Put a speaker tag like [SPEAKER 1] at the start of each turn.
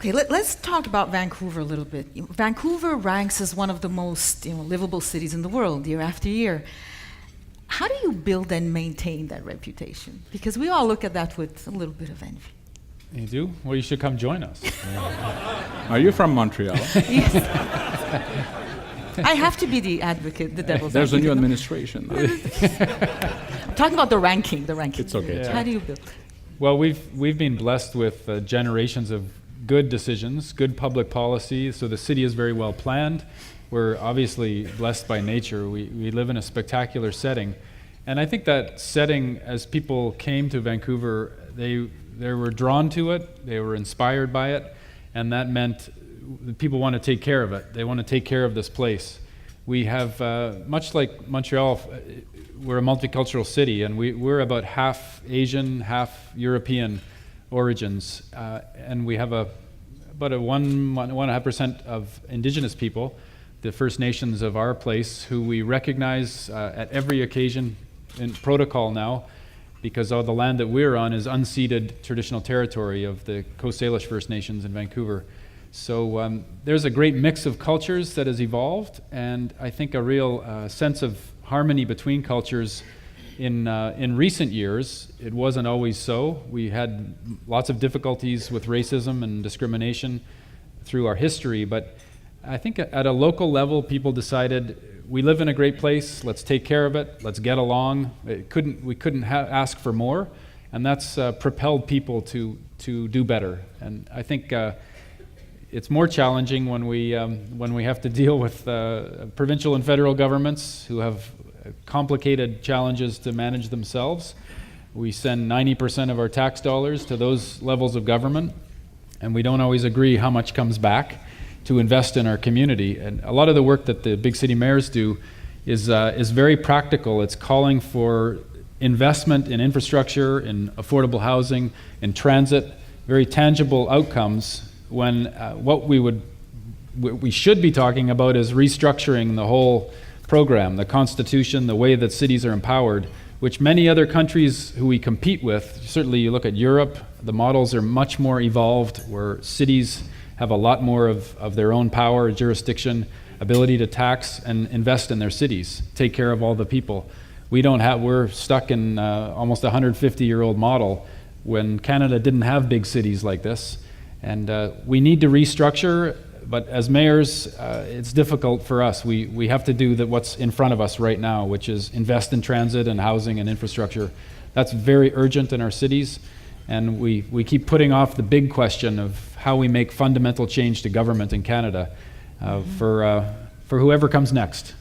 [SPEAKER 1] Okay, let's talk about Vancouver a little bit. Vancouver ranks as one of the most livable cities in the world year after year. How do you build and maintain that reputation? Because we all look at that with a little bit of envy.
[SPEAKER 2] You do? Well, you should come join us.
[SPEAKER 3] Are you from Montreal?
[SPEAKER 1] Yes. I have to be the advocate, the devil's
[SPEAKER 3] There's a
[SPEAKER 1] advocate.
[SPEAKER 3] new administration.
[SPEAKER 1] I'm talking about the ranking.
[SPEAKER 3] It's okay.
[SPEAKER 2] Yeah.
[SPEAKER 1] How do you build?
[SPEAKER 2] Well, we've been blessed with generations of good decisions, good public policy, so the city is very well planned. We're obviously blessed by nature. We live in a spectacular setting. And I think that setting, as people came to Vancouver, they were drawn to it, they were inspired by it, and that meant people want to take care of it. They want to take care of this place. We have, much like Montreal, we're a multicultural city, and we're about half Asian, half European origins, and we have about a 1.5% of Indigenous people, the First Nations of our place, who we recognize at every occasion in protocol now, because all the land that we're on is unceded traditional territory of the Coast Salish First Nations in Vancouver. So there's a great mix of cultures that has evolved, and I think a real sense of harmony between cultures. In recent years, it wasn't always so. We had lots of difficulties with racism and discrimination through our history, but I think at a local level, people decided, we live in a great place, let's take care of it, let's get along. We couldn't ask for more, and that's propelled people to do better. And I think it's more challenging when we have to deal with provincial and federal governments who have complicated challenges to manage themselves. We send 90% of our tax dollars to those levels of government, and we don't always agree how much comes back to invest in our community. And a lot of the work that the big city mayors do is very practical. It's calling for investment in infrastructure, in affordable housing, in transit, very tangible outcomes, when what we should be talking about is restructuring the whole program, the Constitution, the way that cities are empowered, which many other countries who we compete with, certainly you look at Europe, the models are much more evolved, where cities have a lot more of their own power, jurisdiction, ability to tax and invest in their cities, take care of all the people. We're stuck in almost a 150-year-old model when Canada didn't have big cities like this. And we need to restructure, but as mayors, it's difficult for us. We have to do what's in front of us right now, which is invest in transit and housing and infrastructure. That's very urgent in our cities, and we keep putting off the big question of how we make fundamental change to government in Canada for whoever comes next.